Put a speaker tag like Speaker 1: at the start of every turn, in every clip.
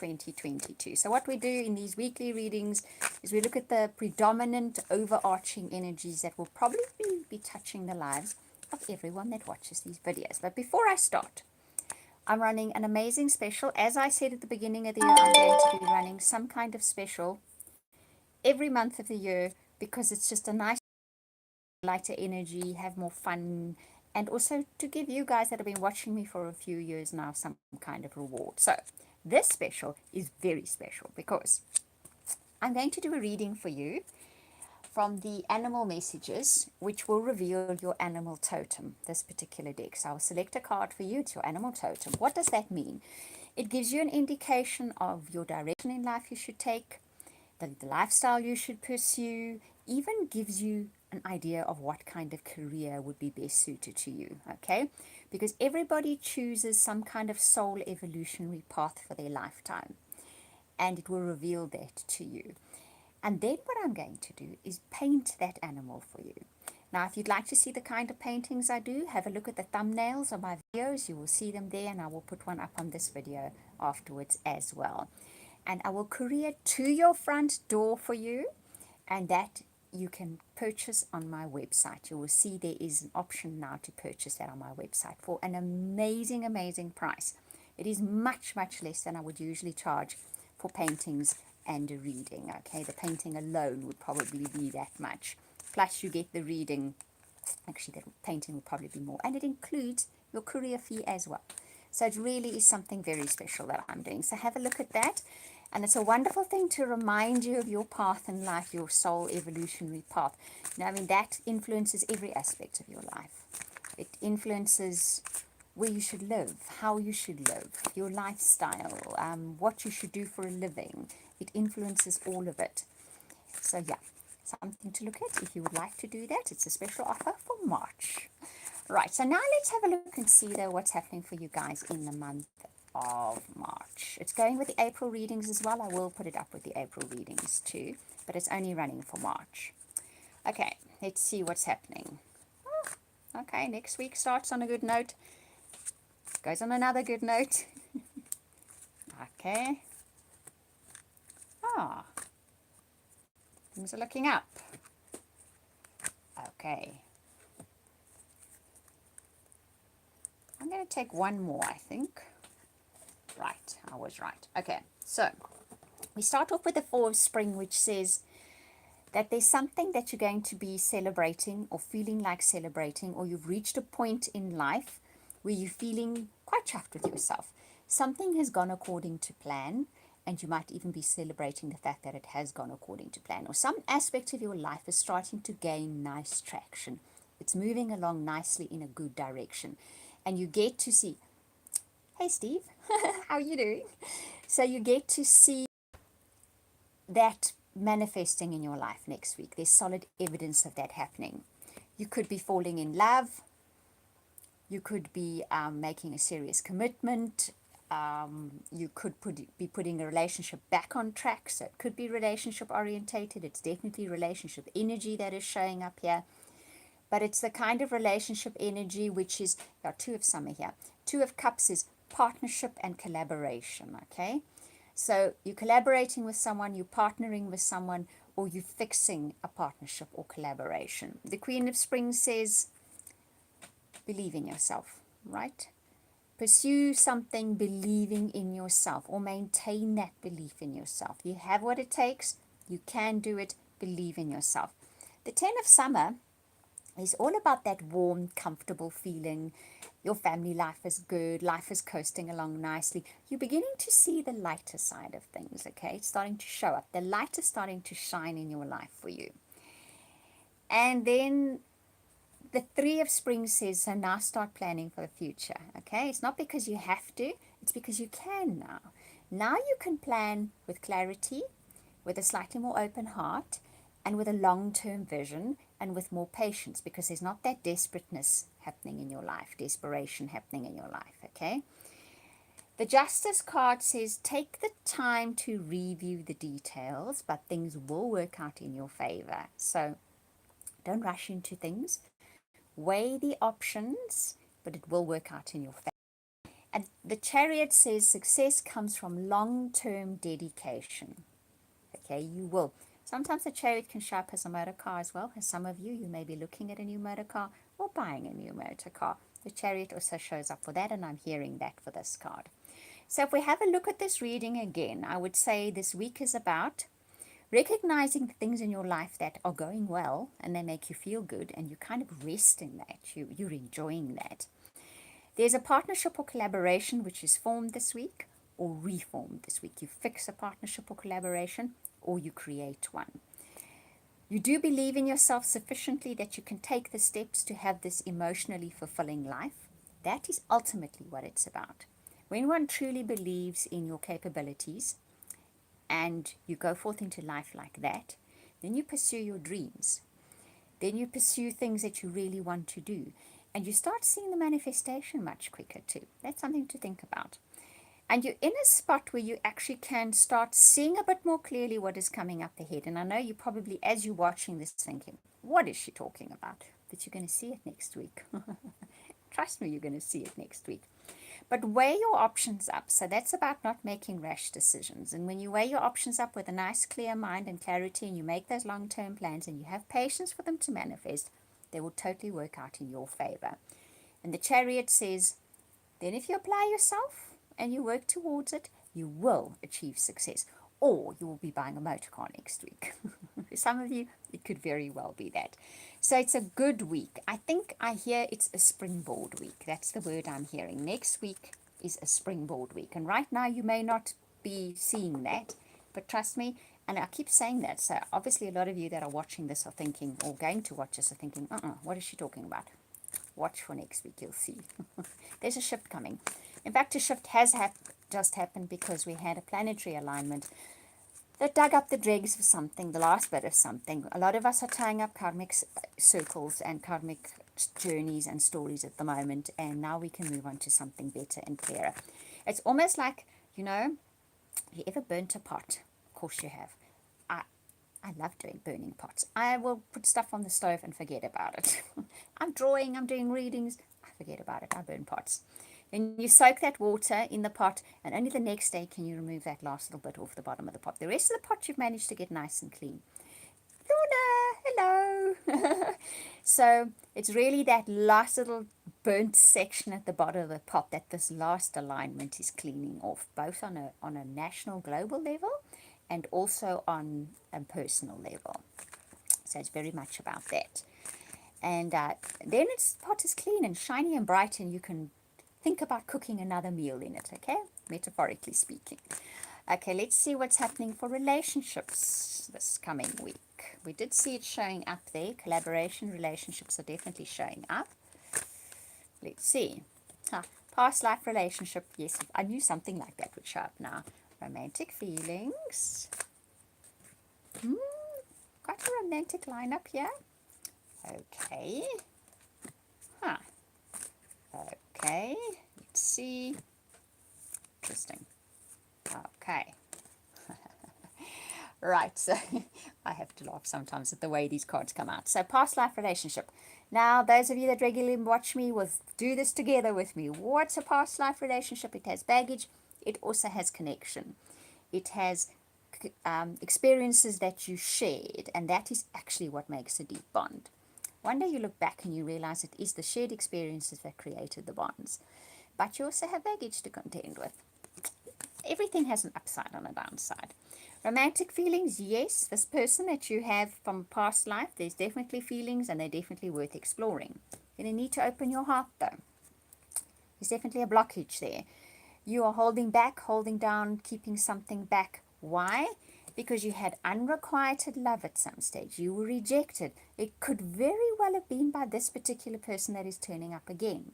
Speaker 1: 2022. So what we do in these weekly readings is we look at the predominant overarching energies that will probably be touching the lives of everyone that watches these videos. But before I start, I'm running an amazing special. As I said at the beginning of the year, I'm going to be running some kind of special every month of the year because it's just a nice lighter energy, have more fun, and also to give you guys that have been watching me for a few years now some kind of reward. So this special is very special because I'm going to do a reading for you from the animal messages, which will reveal your animal totem, this particular deck. So I'll select a card for you. It's your animal totem. What does that mean? It gives you an indication of your direction in life you should take, the lifestyle you should pursue, even gives you an idea of what kind of career would be best suited to you, okay? Because everybody chooses some kind of soul evolutionary path for their lifetime, and it will reveal that to you. And then what I'm going to do is paint that animal for you. Now, if you'd like to see the kind of paintings I do, have a look at the thumbnails of my videos. You will see them there, and I will put one up on this video afterwards as well. And I will courier to your front door for you, and that you can purchase on my website. You will see there is an option now to purchase that on my website for an amazing, amazing price. It is much, much less than I would usually charge for paintings and a reading. Okay, the painting alone would probably be that much. Plus you get the reading, actually the painting would probably be more. And it includes your courier fee as well. So it really is something very special that I'm doing. So have a look at that. And it's a wonderful thing to remind you of your path in life, your soul evolutionary path. Now, I mean, that influences every aspect of your life. It influences where you should live, how you should live, your lifestyle, what you should do for a living. It influences all of it. So yeah, something to look at if you would like to do that. It's a special offer for March. Right, so now let's have a look and see though what's happening for you guys in the month of March. It's going with the April readings as well. I will put it up with the April readings too, but it's only running for March. Okay, let's see what's happening. Okay, next week starts on a good note. Goes on another good note. Okay. Ah, things are looking up. Okay. I'm going to take one more, I think. Right, I was right. Okay, so we start off with the Four of Spring, which says that there's something that you're going to be celebrating or feeling like celebrating, or you've reached a point in life where you're feeling quite chuffed with yourself. Something has gone according to plan, and you might even be celebrating the fact that it has gone according to plan, or some aspect of your life is starting to gain nice traction. It's moving along nicely in a good direction, and you get to see, hey Steve, how are you doing? So you get to see that manifesting in your life next week. There's solid evidence of that happening. You could be falling in love. You could be making a serious commitment. You could be putting a relationship back on track. So it could be relationship orientated. It's definitely relationship energy that is showing up here. But it's the kind of relationship energy which is, Two of Summer here. Two of Cups is partnership and collaboration, okay? So you're collaborating with someone, you're partnering with someone, or you're fixing a partnership or collaboration. The Queen of Spring says, believe in yourself, right? Pursue something believing in yourself, or maintain that belief in yourself. You have what it takes, you can do it, believe in yourself. The Ten of Summer is all about that warm, comfortable feeling. Your family life is good, life is coasting along nicely. You're beginning to see the lighter side of things, okay? It's starting to show up. The light is starting to shine in your life for you. And then the Three of Spring says, so now start planning for the future, okay? It's not because you have to, it's because you can now. Now you can plan with clarity, with a slightly more open heart, and with a long-term vision, and with more patience, because there's not that desperateness happening in your life, desperation happening in your life, okay? The Justice card says, take the time to review the details, but things will work out in your favor. So don't rush into things. Weigh the options, but it will work out in your favor. And the Chariot says success comes from long-term dedication. Okay, you will. Sometimes the Chariot can show up as a motor car as well. As some of you, you may be looking at a new motor car or buying a new motor car. The Chariot also shows up for that, and I'm hearing that for this card. So if we have a look at this reading again, I would say this week is about recognizing the things in your life that are going well and they make you feel good, and you kind of rest in that. You're enjoying that. There's a partnership or collaboration which is formed this week or reformed this week. You fix a partnership or collaboration or you create one. You do believe in yourself sufficiently that you can take the steps to have this emotionally fulfilling life. That is ultimately what it's about. When one truly believes in your capabilities and you go forth into life like that, then you pursue your dreams. Then you pursue things that you really want to do. And you start seeing the manifestation much quicker too. That's something to think about. And you're in a spot where you actually can start seeing a bit more clearly what is coming up ahead. And I know you probably, as you're watching this, thinking, what is she talking about? But you're going to see it next week. Trust me, you're going to see it next week. But weigh your options up. So that's about not making rash decisions. And when you weigh your options up with a nice, clear mind and clarity, and you make those long-term plans and you have patience for them to manifest, they will totally work out in your favor. And the Chariot says, then if you apply yourself and you work towards it, you will achieve success. Or you will be buying a motor car next week. For some of you, it could very well be that. So it's a good week. I think I hear it's a springboard week. That's the word I'm hearing. Next week is a springboard week. And right now you may not be seeing that, but trust me, and I keep saying that. So obviously a lot of you that are watching this are thinking, or going to watch this are thinking, what is she talking about? Watch for next week, you'll see. There's a shift coming. In fact, a shift has just happened because we had a planetary alignment that dug up the dregs of something, the last bit of something. A lot of us are tying up karmic circles and karmic journeys and stories at the moment, and now we can move on to something better and clearer. It's almost like, have you ever burnt a pot? Of course you have. I love doing burning pots. I will put stuff on the stove and forget about it. I'm drawing, I'm doing readings, I forget about it, I burn pots. Then you soak that water in the pot, and only the next day can you remove that last little bit off the bottom of the pot. The rest of the pot you've managed to get nice and clean. Lorna, hello. So it's really that last little burnt section at the bottom of the pot that this last alignment is cleaning off, both on a national, global level and also on a personal level. So it's very much about that. And then its pot is clean and shiny and bright, and you can think about cooking another meal in it, okay? Metaphorically speaking. Okay, let's see what's happening for relationships this coming week. We did see it showing up there. Collaboration, relationships are definitely showing up. Let's see. Past life relationship. Yes, I knew something like that would show up now. Romantic feelings. Quite a romantic lineup here. Okay. Okay. Let's see. Interesting. Okay. Right, so I have to laugh sometimes at the way these cards come out. So past life relationship. Now, those of you that regularly watch me will do this together with me. What's a past life relationship? It has baggage. It also has connection. It has experiences that you shared, and that is actually what makes a deep bond. One day you look back and you realize it is the shared experiences that created the bonds. But you also have baggage to contend with. Everything has an upside and a downside. Romantic feelings, yes, this person that you have from past life, there's definitely feelings and they're definitely worth exploring. You're going to need to open your heart though. There's definitely a blockage there. You are holding back, holding down, keeping something back. Why? Because you had unrequited love at some stage. You were rejected. It could very well have been by this particular person that is turning up again.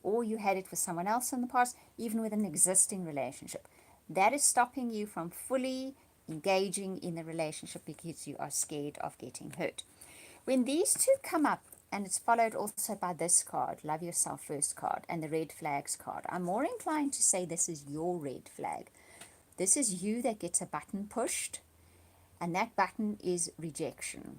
Speaker 1: Or you had it with someone else in the past, even with an existing relationship. That is stopping you from fully engaging in the relationship because you are scared of getting hurt. When these two come up, and it's followed also by this card, Love Yourself First card, and the red flags card, I'm more inclined to say this is your red flag. This is you that gets a button pushed, and that button is rejection.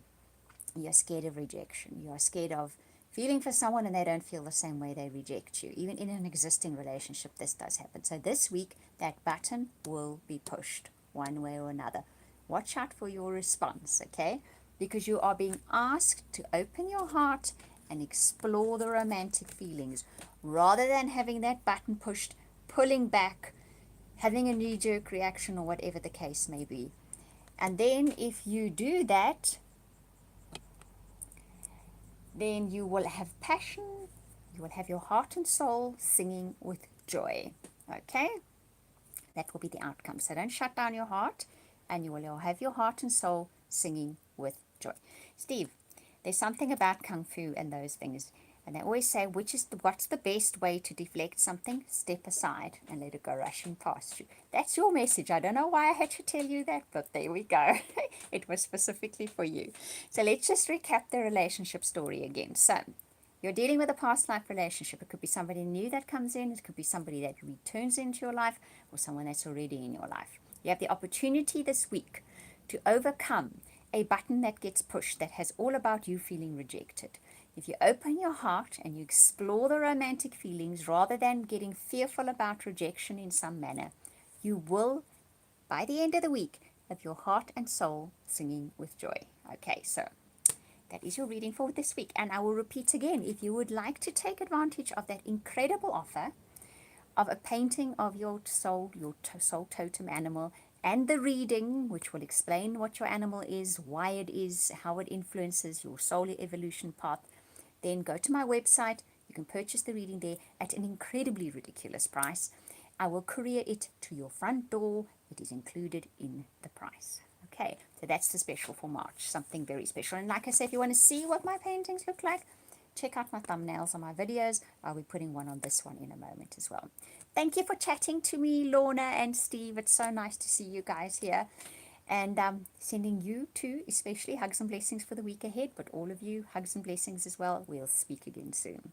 Speaker 1: You're scared of rejection. You are scared of feeling for someone and they don't feel the same way, they reject you. Even in an existing relationship, this does happen. So this week, that button will be pushed one way or another. Watch out for your response, okay? Because you are being asked to open your heart and explore the romantic feelings rather than having that button pushed, pulling back, having a knee-jerk reaction or whatever the case may be. And then if you do that, then you will have passion, you will have your heart and soul singing with joy. Okay? That will be the outcome. So don't shut down your heart, and you will have your heart and soul singing with joy. Steve, there's something about Kung Fu and those things. And they always say, what's the best way to deflect something? Step aside and let it go rushing past you. That's your message. I don't know why I had to tell you that, but there we go. It was specifically for you. So let's just recap the relationship story again. So you're dealing with a past life relationship. It could be somebody new that comes in. It could be somebody that returns into your life, or someone that's already in your life. You have the opportunity this week to overcome a button that gets pushed that has all about you feeling rejected. If you open your heart and you explore the romantic feelings rather than getting fearful about rejection in some manner, you will, by the end of the week, have your heart and soul singing with joy. Okay, so that is your reading for this week. And I will repeat again, if you would like to take advantage of that incredible offer of a painting of your soul totem animal, and the reading, which will explain what your animal is, why it is, how it influences your soul evolution path, then go to my website. You can purchase the reading there at an incredibly ridiculous price. I will courier it to your front door. It is included in the price. Okay, so that's the special for March, something very special. And like I said, if you want to see what my paintings look like, check out my thumbnails on my videos. I'll be putting one on this one in a moment as well. Thank you for chatting to me, Lorna and Steve. It's so nice to see you guys here. And sending you too, especially hugs and blessings for the week ahead, but all of you, hugs and blessings as well. We'll speak again soon.